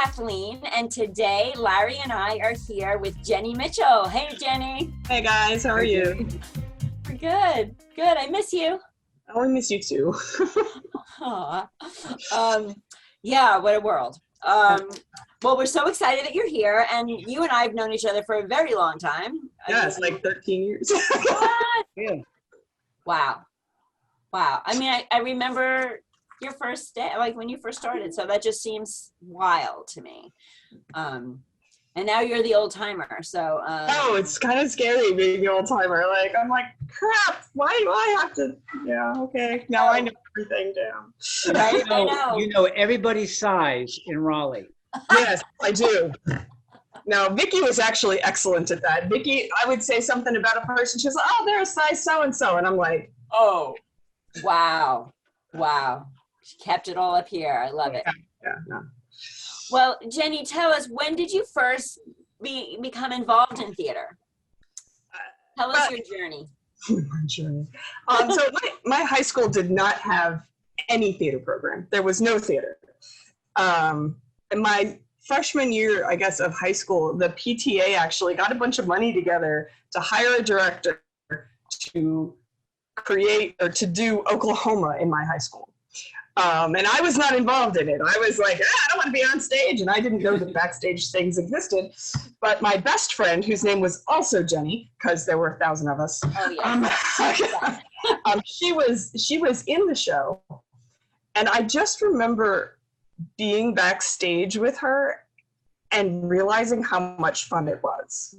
Kathleen, and today Larry and I are here with Jenny Mitchell. Hey, Jenny. Hey guys, how are you? We're good. Good. I miss you. Oh, I miss you too. Yeah, what a world. Well, we're so excited that you're here, and you and I have known each other for a very long time. Yeah, it's like 13 years. What? Yeah. Wow. Wow. I mean, I remember your first day, like when you first started, so that just seems wild to me. And now you're the old timer, so. Oh, it's kind of scary being the old timer. Like, I'm like, crap, why do I have to? Yeah, okay. Now I know everything down. Right? I know. You know everybody's size in Raleigh. Yes, I do. Now, Vicky was actually excellent at that. Vicky, I would say something about a person. She's like, oh, they're a size so-and-so. And I'm like, oh. Wow. Wow. She kept it all up here. I love it. Yeah, no. Well, Jenny, tell us, when did you first become involved in theater? Tell us your journey. My journey. So my high school did not have any theater program. There was no theater. In my freshman year, I guess, of high school, the PTA actually got a bunch of money together to hire a director to create or to do Oklahoma in my high school. And I was not involved in it. I was like, I don't want to be on stage. And I didn't know that backstage things existed. But my best friend, whose name was also Jenny, because there were 1,000 of us, she was in the show. And I just remember being backstage with her and realizing how much fun it was.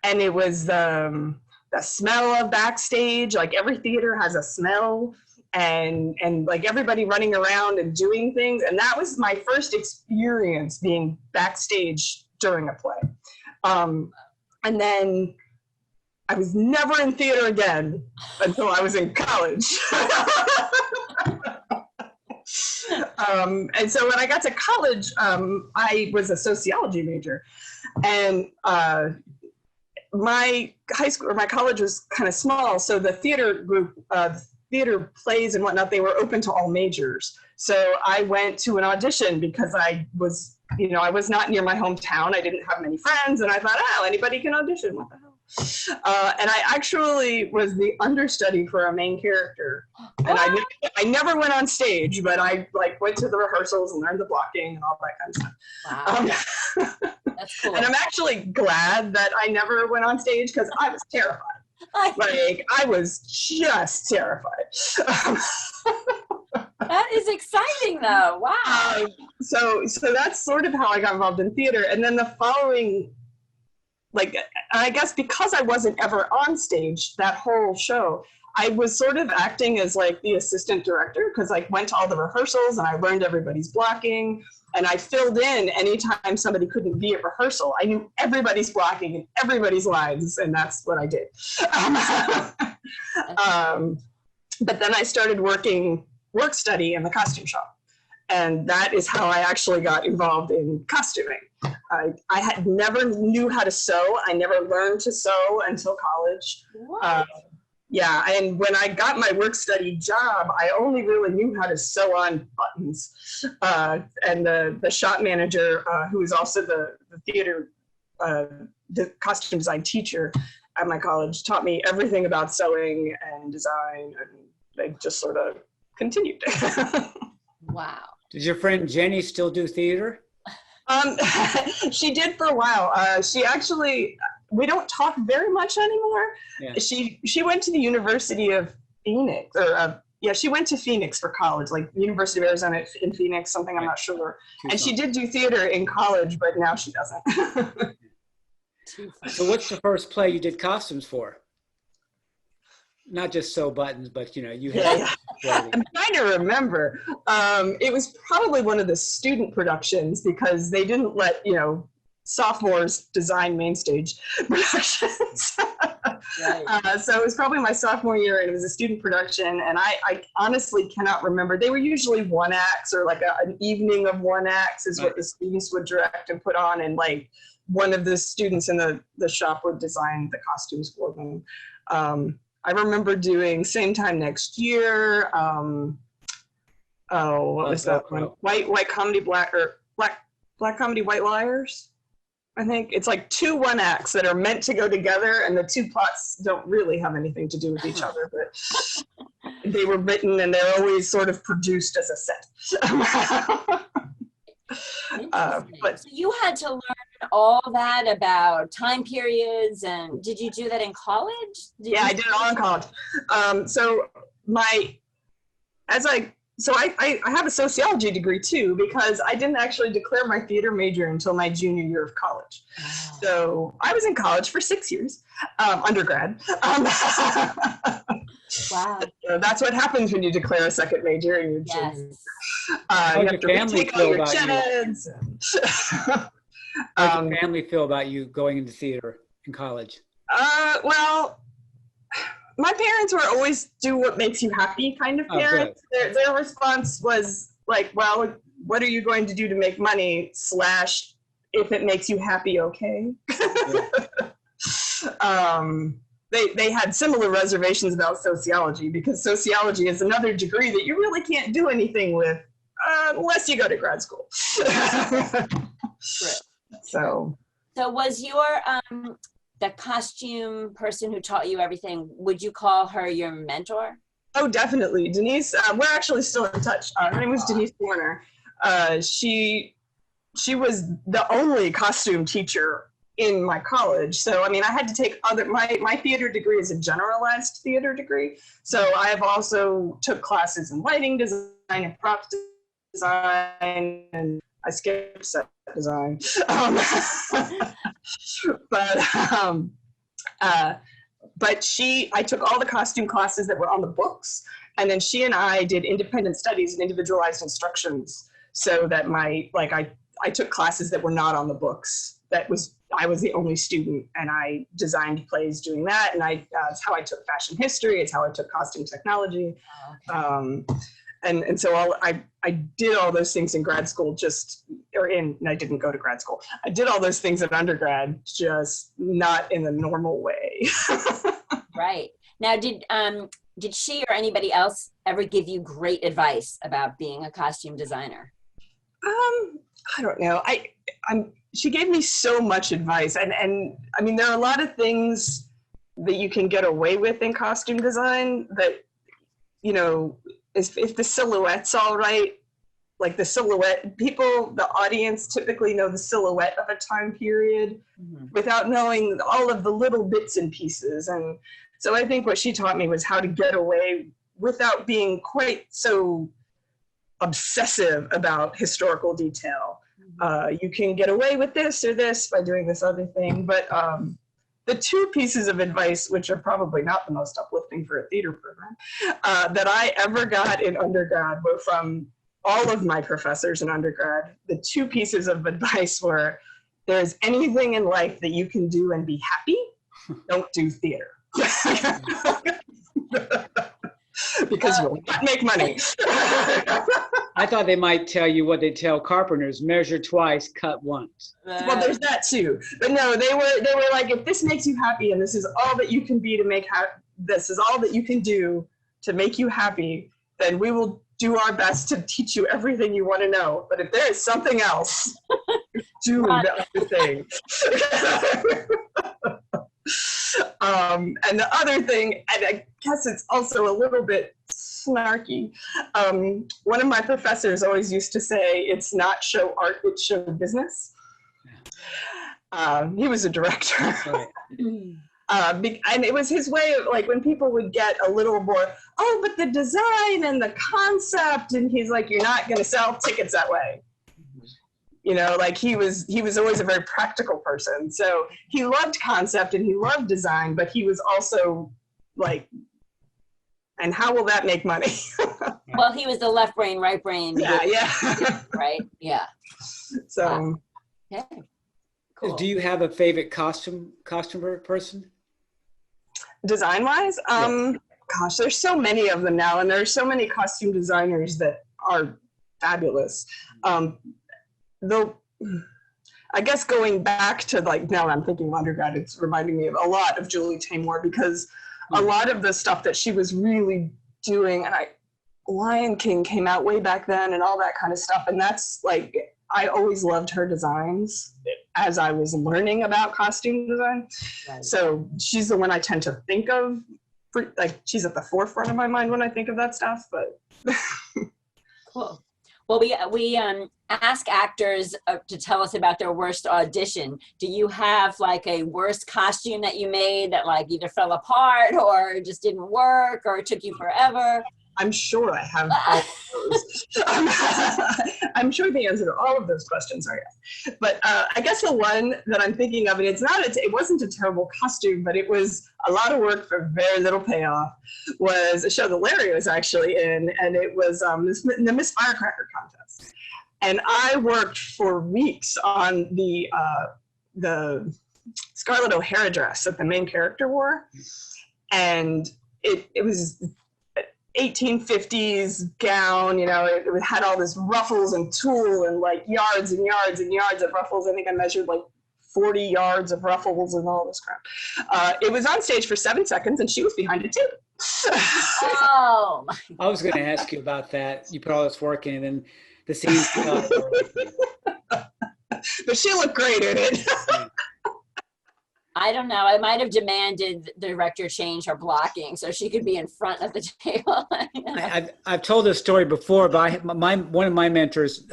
And it was the smell of backstage. Like every theater has a smell. And like everybody running around and doing things. And that was my first experience being backstage during a play. And then I was never in theater again until I was in college. And so when I got to college, I was a sociology major. And my high school or my college was kind of small. So the theater group, theater plays and whatnot, they were open to all majors. So I went to an audition because I was not near my hometown. I didn't have many friends. And I thought, oh, anybody can audition. What the hell? And I actually was the understudy for a main character. And I never went on stage, but I like went to the rehearsals and learned the blocking and all that kind of stuff. Wow. That's cool. And I'm actually glad that I never went on stage because I was terrified. Like, I was just terrified. That is exciting, though. Wow. So that's sort of how I got involved in theater. And then the following, like, I guess because I wasn't ever on stage that whole show, I was sort of acting as like the assistant director because I went to all the rehearsals and I learned everybody's blocking. And I filled in anytime somebody couldn't be at rehearsal. I knew everybody's blocking and everybody's lines, and that's what I did. But then I started work study in the costume shop. And that is how I actually got involved in costuming. I had never knew how to sew. I never learned to sew until college. Yeah, and when I got my work study job, I only really knew how to sew on buttons. And the shop manager, who was also the theater, the costume design teacher at my college, taught me everything about sewing and design, and they just sort of continued. Wow. Does your friend Jenny still do theater? She did for a while. She actually, we don't talk very much anymore. Yeah. She went to the University of Phoenix, or she went to Phoenix for college, like University of Arizona in Phoenix, something I'm not sure. And she did do theater in college, but now she doesn't. So what's the first play you did costumes for? Not just sew buttons, but you had. Yeah. I'm trying to remember. It was probably one of the student productions because they didn't let sophomores design main stage productions. Right. So it was probably my sophomore year, and it was a student production. And I honestly cannot remember. They were usually one acts or like an evening of one acts is what the students would direct and put on, and like one of the students in the shop would design the costumes for them. I remember doing Same Time Next Year. What was that one? White Comedy, Black Black Comedy White Liars. I think it's like two one acts that are meant to go together, and the two plots don't really have anything to do with each other, but they were written and they're always sort of produced as a set. But so you had to learn all that about time periods, and did you do that in college? I did it all in college. I have a sociology degree too, because I didn't actually declare my theater major until my junior year of college. Oh. So I was in college for 6 years, undergrad. Wow. So that's what happens when you declare a second major in your junior year. How did your family feel about you? How did your family feel about you going into theater in college? Well, my parents were always do what makes you happy kind of parents. Their response was like, well, what are you going to do to make money / if it makes you happy, okay? They had similar reservations about sociology, because sociology is another degree that you really can't do anything with unless you go to grad school. True. So was your the costume person who taught you everything, would you call her your mentor? Oh, definitely. Denise, we're actually still in touch. Her name was Denise Warner. She was the only costume teacher in my college. So, I mean, I had to take my theater degree is a generalized theater degree. So I have also took classes in lighting design and props design, and I skipped set design. But I took all the costume classes that were on the books, and then she and I did independent studies and individualized instructions, so that I took classes that were not on the books. I was the only student, and I designed plays doing that, and it's how I took fashion history. It's how I took costume technology. Oh, okay. And so I did all those things in grad school, I didn't go to grad school. I did all those things in undergrad, just not in the normal way. Right. Now, did she or anybody else ever give you great advice about being a costume designer? I don't know. She gave me so much advice, and I mean, there are a lot of things that you can get away with in costume design that, you know, if the silhouette's all right, like the audience typically know the silhouette of a time period without knowing all of the little bits and pieces. And so I think what she taught me was how to get away without being quite so obsessive about historical detail. You can get away with this or this by doing this other thing, but the two pieces of advice, which are probably not the most uplifting for a theater program, that I ever got in undergrad were from all of my professors in undergrad. The two pieces of advice were, there's anything in life that you can do and be happy, don't do theater. Because you'll not make money. I thought they might tell you what they tell carpenters: measure twice, cut once. Well, there's that too. But no, they were like, if this makes you happy and this is all that you can be to make this is all that you can do to make you happy, then we will do our best to teach you everything you want to know. But if there is something else, do the other thing. And the other thing, and I guess it's also a little bit snarky, one of my professors always used to say, it's not show art, it's show business. He was a director. And it was his way of, like, when people would get a little more, oh, but the design and the concept, and he's like, you're not going to sell tickets that way. You know, like he was always a very practical person. So he loved concept and he loved design, but he was also like, and how will that make money? Well, he was the left brain, right brain. Yeah. Right? Yeah. So. Okay. Cool. Do you have a favorite costumer person? Design-wise? Gosh, there's so many of them now, and there's so many costume designers that are fabulous. Though, I guess going back to, like, now I'm thinking of undergrad, it's reminding me of a lot of Julie Taymor, because a lot of the stuff that she was really doing, and Lion King came out way back then and all that kind of stuff, and that's like, I always loved her designs as I was learning about costume design. Right. So she's the one I tend to think of. Like, she's at the forefront of my mind when I think of that stuff. But Cool. Well, we ask actors to tell us about their worst audition. Do you have like a worst costume that you made that like either fell apart or just didn't work or it took you forever? I'm sure I have all of those. I'm sure the answer to all of those questions are yes. But I guess the one that I'm thinking of, and it wasn't a terrible costume, but it was a lot of work for very little payoff, was a show that Larry was actually in, and it was the Miss Firecracker contest. And I worked for weeks on the Scarlett O'Hara dress that the main character wore. And it was 1850s gown, it had all this ruffles and tulle and like yards and yards and yards of ruffles. I think I measured like 40 yards of ruffles and all this crap. It was on stage for 7 seconds and she was behind it too. Oh. I was going to ask you about that. You put all this work in and then the scene. But she looked great in it. I don't know. I might have demanded the director change her blocking so she could be in front of the table. I've told this story before, but one of my mentors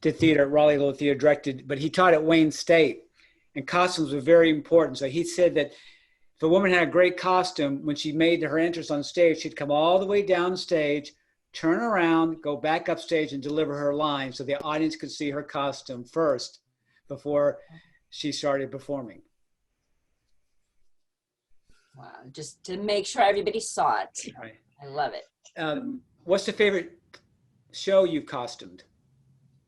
did theater at Raleigh Little Theater, directed, but he taught at Wayne State, and costumes were very important. So he said that if a woman had a great costume, when she made her entrance on stage, she'd come all the way down stage, turn around, go back up stage, and deliver her line so the audience could see her costume first before she started performing. Wow, just to make sure everybody saw it. Right. I love it. What's the favorite show you've costumed,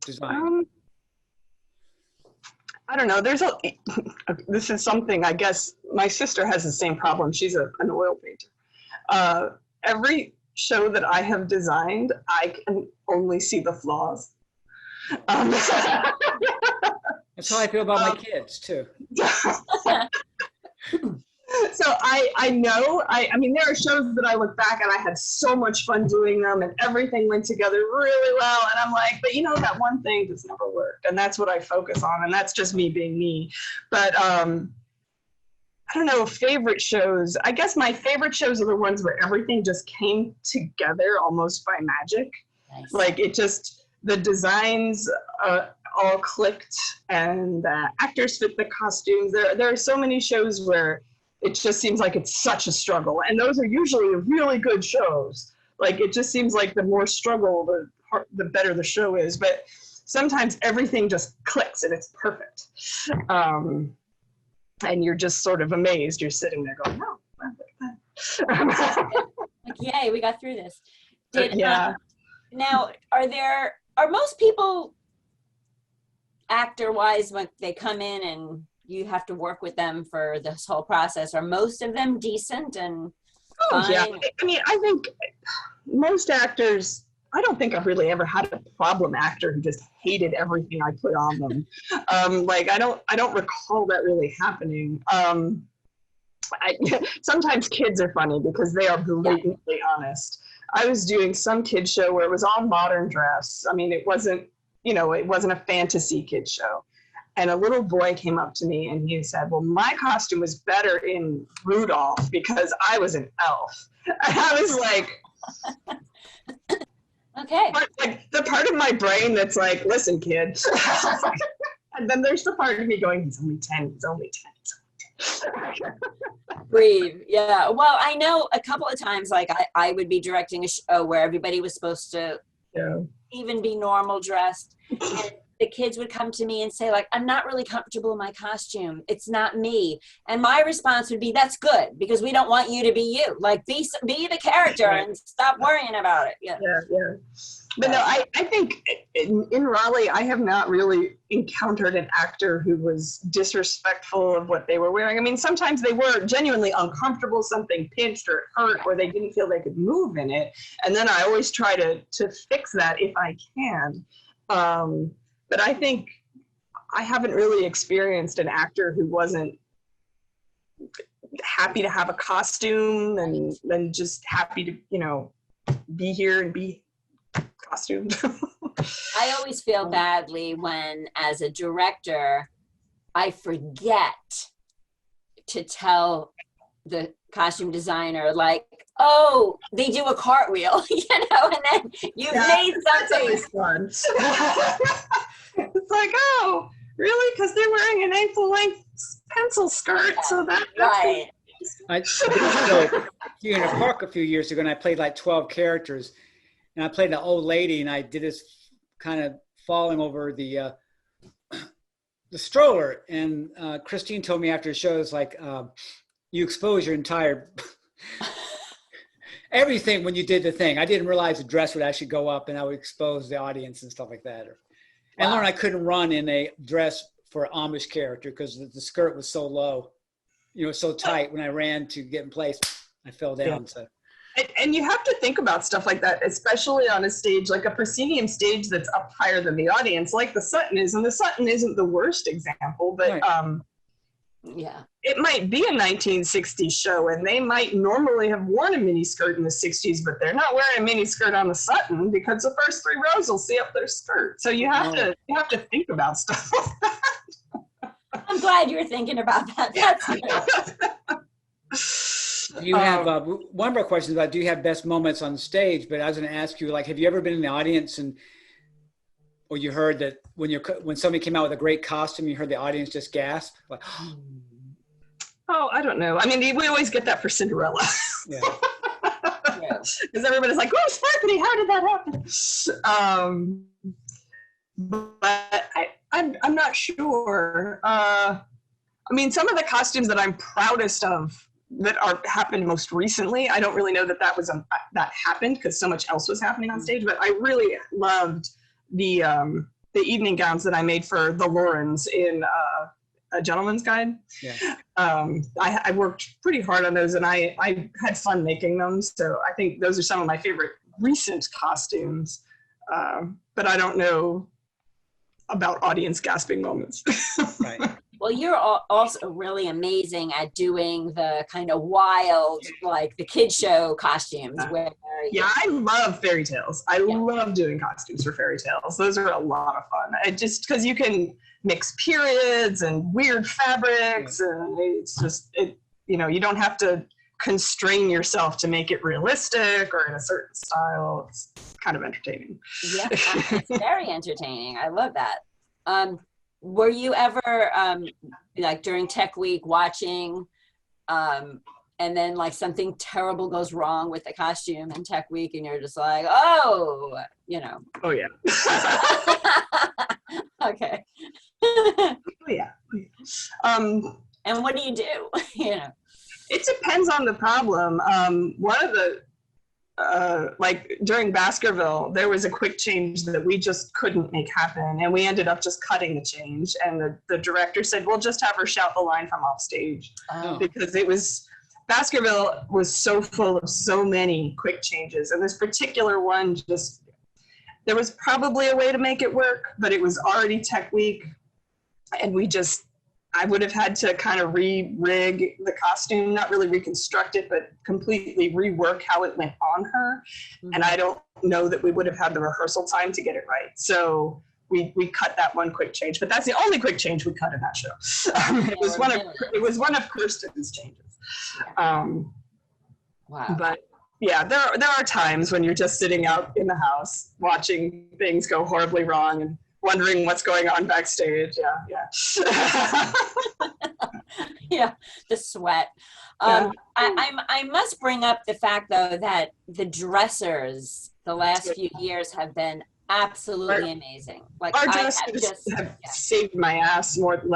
designed? I don't know. This is something, I guess, my sister has the same problem. She's an oil painter. Every show that I have designed, I can only see the flaws. That's how I feel about my kids too. So I know, I mean, there are shows that I look back and I had so much fun doing them and everything went together really well. And I'm like, but that one thing just never worked. And that's what I focus on. And that's just me being me. But I don't know, favorite shows. I guess my favorite shows are the ones where everything just came together almost by magic. Nice. Like the designs all clicked and the actors fit the costumes. There are so many shows where it just seems like it's such a struggle. And those are usually really good shows. Like, it just seems like the more struggle, the better the show is. But sometimes everything just clicks and it's perfect. And you're just sort of amazed. You're sitting there going, no. Like, yay, we got through this. Yeah. Now, are most people, actor-wise, when they come in and you have to work with them for this whole process, are most of them decent and fine? Yeah. I mean, I think most actors, I don't think I've really ever had a problem actor who just hated everything I put on them. I don't recall that really happening. Sometimes kids are funny because they are blatantly honest. I was doing some kids show where it was all modern dress. I mean, it wasn't a fantasy kids show. And a little boy came up to me and he said, well, my costume was better in Rudolph because I was an elf. And I was like, okay. Like the part of my brain that's like, listen, kid. And then there's the part of me going, he's only 10, he's only 10. Breathe. Yeah. Well, I know a couple of times, like I would be directing a show where everybody was supposed to even be normal dressed. And the kids would come to me and say, like, I'm not really comfortable in my costume. It's not me. And my response would be, that's good, because we don't want you to be you. Like, be the character and stop worrying about it. Yeah. But no, I think in Raleigh, I have not really encountered an actor who was disrespectful of what they were wearing. I mean, sometimes they were genuinely uncomfortable, something pinched or hurt, or they didn't feel they could move in it. And then I always try to fix that if I can. But I think I haven't really experienced an actor who wasn't happy to have a costume and just happy to, be here and be costumed. I always feel badly when, as a director, I forget to tell the costume designer, like, oh, they do a cartwheel, and then you've made That's something. always fun. It's like, oh, really? Because they're wearing an ankle-length pencil skirt, so that's Right. I did a show here in a park a few years ago, and I played like 12 characters. And I played an old lady, and I did this kind of falling over the stroller. And Christine told me after the show, it's like, you expose your entire everything when you did the thing. I didn't realize the dress would actually go up, and I would expose the audience and stuff like that. And learned I couldn't run in a dress for an Amish character because the skirt was so low, so tight. When I ran to get in place, I fell down. So. And you have to think about stuff like that, especially on a stage, like a proscenium stage that's up higher than the audience, like the Sutton is. And the Sutton isn't the worst example, but right. It might be a 1960s show, and they might normally have worn a miniskirt in the 60s, but they're not wearing a miniskirt on the Sutton because the first 3 rows will see up their skirt. So you have to think about stuff like that. I'm glad you're thinking about that. That's good. You have one more question about, do you have best moments on stage? But I was going to ask you, like, have you ever been in the audience or you heard that when somebody came out with a great costume, you heard the audience just gasp? Like, oh, I don't know. I mean, we always get that for Cinderella. Yeah. Because everybody's like, oh, Sparkly, how did that happen? But I'm not sure. I mean, some of the costumes that I'm proudest of that happened most recently, I don't really know that that happened because so much else was happening on stage, but I really loved the evening gowns that I made for the Laurens in A Gentleman's Guide. Yeah. I worked pretty hard on those, and I had fun making them, so I think those are some of my favorite recent costumes, but I don't know about audience gasping moments. Right. Well, you're also really amazing at doing the kind of wild, like the kid show costumes. I love fairy tales. I love doing costumes for fairy tales. Those are a lot of fun. Just because you can mix periods and weird fabrics, and it's just you don't have to constrain yourself to make it realistic or in a certain style. It's kind of entertaining. Yeah, it's very entertaining. I love that. Were you ever like during Tech Week watching and then like something terrible goes wrong with the costume in Tech Week and you're just like, oh, Oh yeah. Okay. Oh yeah. And what do you do? It depends on the problem. One of the like during Baskerville, there was a quick change that we just couldn't make happen, and we ended up just cutting the change. And the director said, "We'll just have her shout the line from off stage," because Baskerville was so full of so many quick changes, and this particular one there was probably a way to make it work, but it was already Tech Week, and I would have had to kind of re-rig the costume, not really reconstruct it, but completely rework how it went on her. Mm-hmm. And I don't know that we would have had the rehearsal time to get it right. So we cut that one quick change, but that's the only quick change we cut in that show. It was one of Kirsten's changes. Wow. But yeah, there are times when you're just sitting out in the house watching things go horribly wrong and wondering what's going on backstage. Yeah. Yeah, the sweat. I must bring up the fact though that the dressers the last few years have been absolutely amazing. Like our dressers have saved my ass more than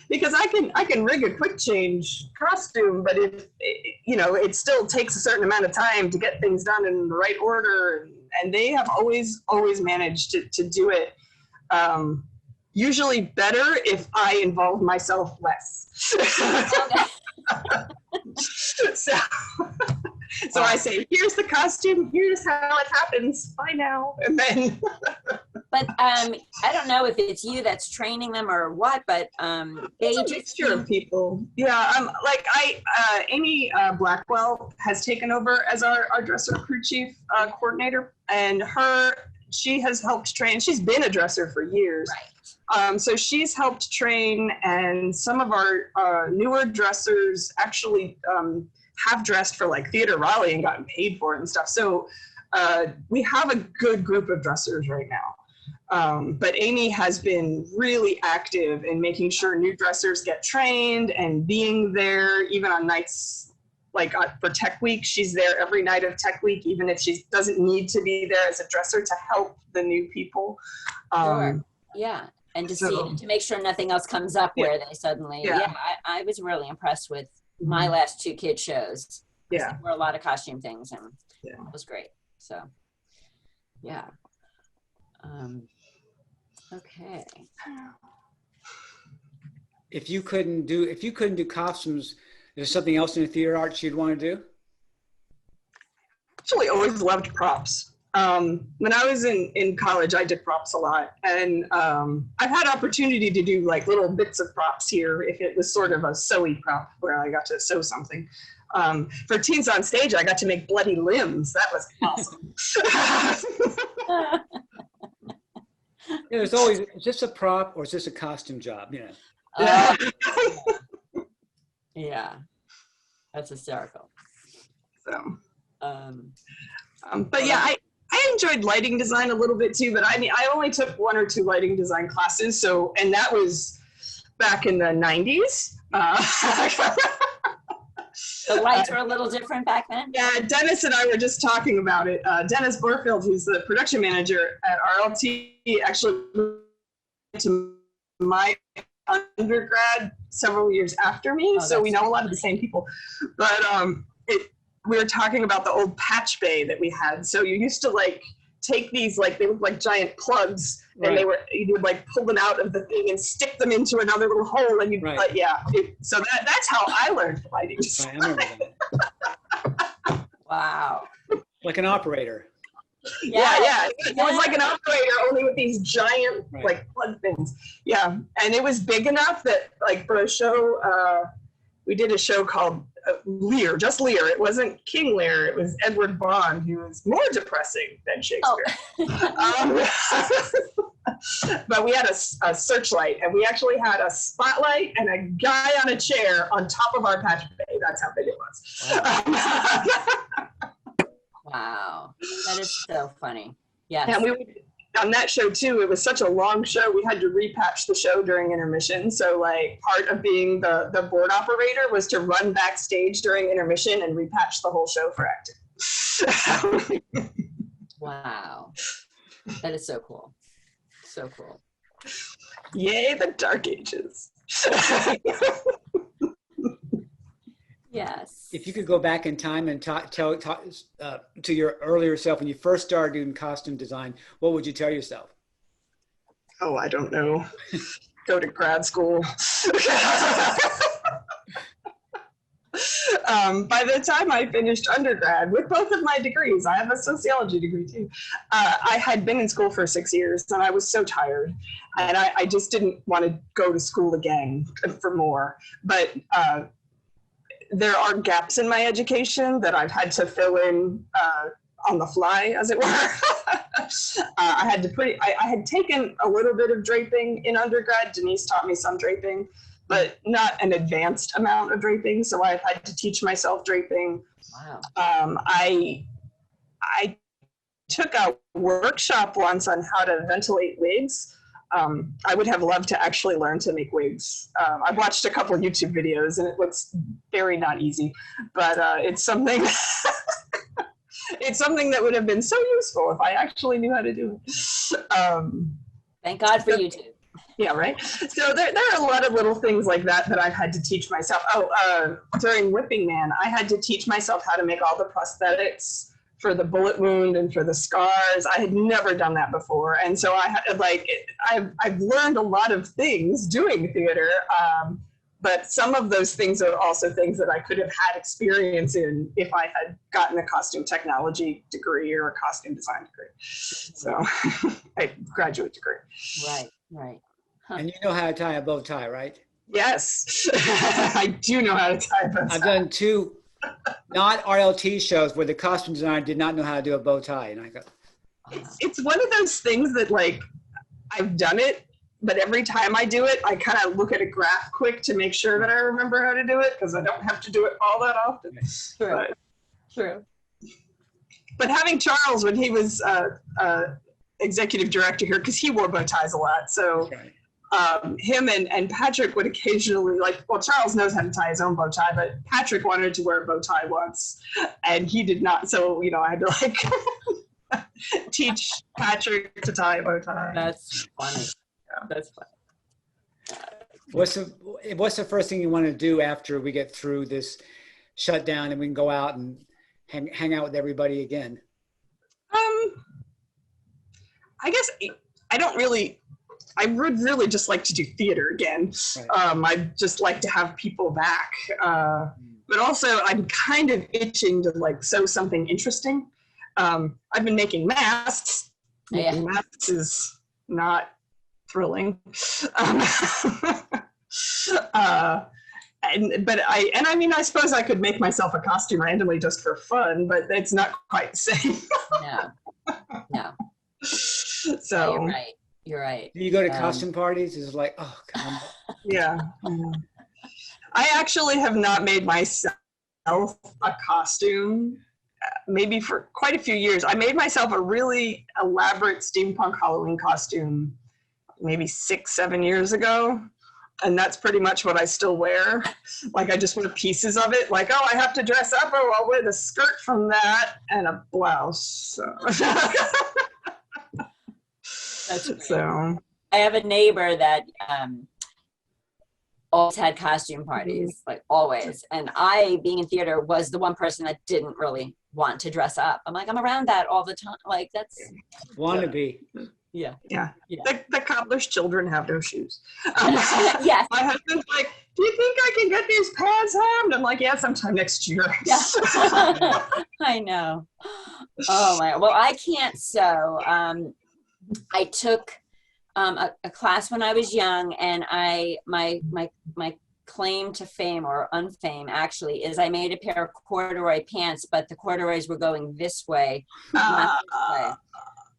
because I can rig a quick change costume, but it still takes a certain amount of time to get things done in the right order, and they have always managed to do it usually better if I involve myself less. So I say, here's the costume, here's how it happens, bye now, and then. But I don't know if it's you that's training them or what, but it's a mixture of people. Yeah, Amy Blackwell has taken over as our dresser crew chief coordinator, and her she has helped train. She's been a dresser for years. Right. So she's helped train, and some of our newer dressers actually have dressed for like Theater Raleigh and gotten paid for it and stuff. So we have a good group of dressers right now. But Amy has been really active in making sure new dressers get trained and being there even on nights like for Tech Week. She's there every night of Tech Week, even if she doesn't need to be there as a dresser, to help the new people. Sure. Yeah. And to see, to make sure nothing else comes up where they suddenly, I was really impressed with my last 2 kid shows. Yeah. There were a lot of costume things, and Yeah. it was great. So, yeah. Okay. If you couldn't do costumes, is there something else in the theater arts you'd want to do? Actually always loved props. When I was in college, I did props a lot, and I've had opportunity to do like little bits of props here if it was sort of a sewy prop where I got to sew something. For Teens on Stage, I got to make bloody limbs. That was awesome. Yeah, there's always, is this a prop or is this a costume job? You know. Yeah, that's hysterical. So, But yeah, I enjoyed lighting design a little bit too, but I mean, I only took 1 or 2 lighting design classes. So, and that was back in the 90s. the lights were a little different back then. Yeah, Dennis and I were just talking about it. Dennis Borfield, who's the production manager at RLT, actually went to my undergrad several years after me, so we know a lot of the same people. But we were talking about the old patch bay that we had. So you used to like take these, like they look like giant plugs, and you would like pull them out of the thing and stick them into another little hole, and you'd so that's how I learned lighting. Right, I remember that. Wow. Like an operator. Yeah. It was like an operator, only with these giant like plug things. Yeah, and it was big enough that like for a show, we did a show called Lear, just Lear. It wasn't King Lear. It was Edward Bond, who was more depressing than Shakespeare. But we had a searchlight, and we actually had a spotlight and a guy on a chair on top of our patch bay. That's how big it was. Wow, that is so funny. Yes. And we would, on that show too, it was such a long show, we had to repatch the show during intermission. So like part of being the board operator was to run backstage during intermission and repatch the whole show for acting. Wow, that is so cool. So cool. Yay, the dark ages. Yes. If you could go back in time and talk to your earlier self when you first started doing costume design, what would you tell yourself? Oh, I don't know. Go to grad school. By the time I finished undergrad with both of my degrees, I have a sociology degree too. I had been in school for 6 years, and I was so tired, and I just didn't want to go to school again for more. But there are gaps in my education that I've had to fill in on the fly, as it were. I had taken a little bit of draping in undergrad. Denise taught me some draping, but not an advanced amount of draping. So I've had to teach myself draping. Wow. I took a workshop once on how to ventilate wigs. I would have loved to actually learn to make wigs. I've watched a couple of YouTube videos, and it looks very not easy, but it's something. It's something that would have been so useful if I actually knew how to do it. Thank God for YouTube. Yeah, right. So there are a lot of little things like that I've had to teach myself. During Whipping Man, I had to teach myself how to make all the prosthetics for the bullet wound and for the scars. I had never done that before, and so I've learned a lot of things doing theater. But some of those things are also things that I could have had experience in if I had gotten a costume technology degree or a costume design degree. So, a graduate degree. Right. Huh. And you know how to tie a bow tie, right? Yes, I do know how to tie a bow tie. I've done 2 not RLT shows where the costume designer did not know how to do a bow tie, and I go, It's one of those things that like I've done it, but every time I do it, I kind of look at a graph quick to make sure that I remember how to do it because I don't have to do it all that often. True. True. But having Charles when he was executive director here, because he wore bow ties a lot, so him and Patrick would occasionally, like, well, Charles knows how to tie his own bow tie, but Patrick wanted to wear a bow tie once, and he did not. So, I had to like teach Patrick to tie a bow tie. That's funny. Yeah. That's funny. What's the first thing you want to do after we get through this shutdown and we can go out and hang out with everybody again? I guess I would really just like to do theater again. Right. I'd just like to have people back. But also I'm kind of itching to like sew something interesting. I've been making masks. Making masks is not thrilling. I suppose I could make myself a costume randomly just for fun, but it's not quite the same. No. So you're right. Do you go to costume parties? It's like, oh God. Yeah. I actually have not made myself a costume maybe for quite a few years. I made myself a really elaborate steampunk Halloween costume maybe 6-7 years ago. And that's pretty much what I still wear. Like I just wear pieces of it. Like, oh, I have to dress up. Oh, I'll wear the skirt from that and a blouse. That's great. So I have a neighbor that always had costume parties, like always. And I, being in theater, was the one person that didn't really want to dress up. I'm like, I'm around that all the time. Like that's wannabe. Yeah. The cobbler's children have no shoes. Yes. My husband's like, do you think I can get these pads hemmed? I'm like, yeah, sometime next year. Yeah. I know. Oh my, well, I can't sew. I took a class when I was young, and my claim to fame or unfame actually is I made a pair of corduroy pants, but the corduroys were going this way, not this way.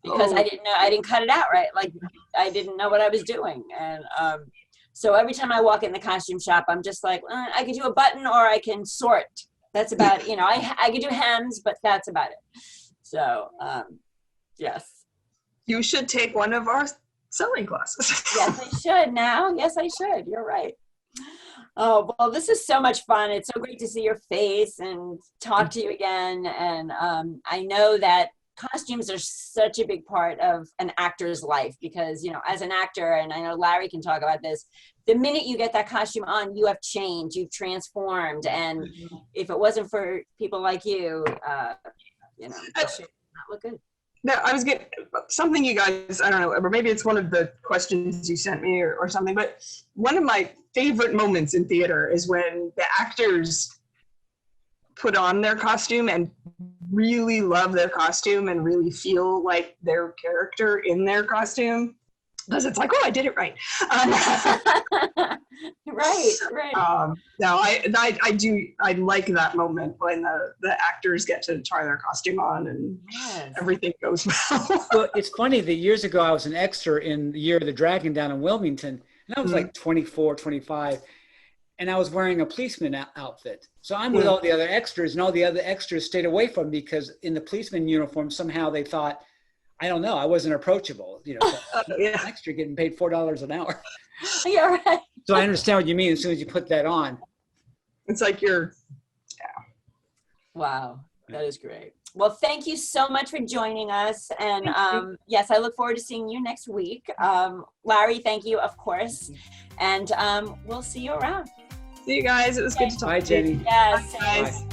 Because I didn't cut it out right. Like I didn't know what I was doing. And so every time I walk in the costume shop, I'm just like, I could do a button or I can sort. That's about, I could do hems, but that's about it. So, yes. You should take one of our sewing classes. Yes, I should now. Yes, I should. You're right. Oh, well, this is so much fun. It's so great to see your face and talk to you again. And I know that costumes are such a big part of an actor's life because, as an actor, and I know Larry can talk about this, the minute you get that costume on, you have changed, you've transformed. And if it wasn't for people like you, it should not look good. No, I was getting something you guys, I don't know, or maybe it's one of the questions you sent me or something, but one of my favorite moments in theater is when the actors put on their costume and really love their costume and really feel like their character in their costume, because it's like, oh, I did it right. Right. No, I like that moment when the actors get to try their costume on and everything goes well. Well, it's funny that years ago I was an extra in the Year of the Dragon down in Wilmington, and I was like 24, 25. And I was wearing a policeman outfit. So I'm with all the other extras, and all the other extras stayed away from me because in the policeman uniform, somehow they thought, I don't know, I wasn't approachable. Extra getting paid $4 an hour. Yeah, right. So I understand what you mean as soon as you put that on. It's like Wow, that is great. Well, thank you so much for joining us. And yes, I look forward to seeing you next week. Larry, thank you, of course. And we'll see you around. See you guys. It was good to talk to you. Bye, Jenny. Yes. Bye, guys.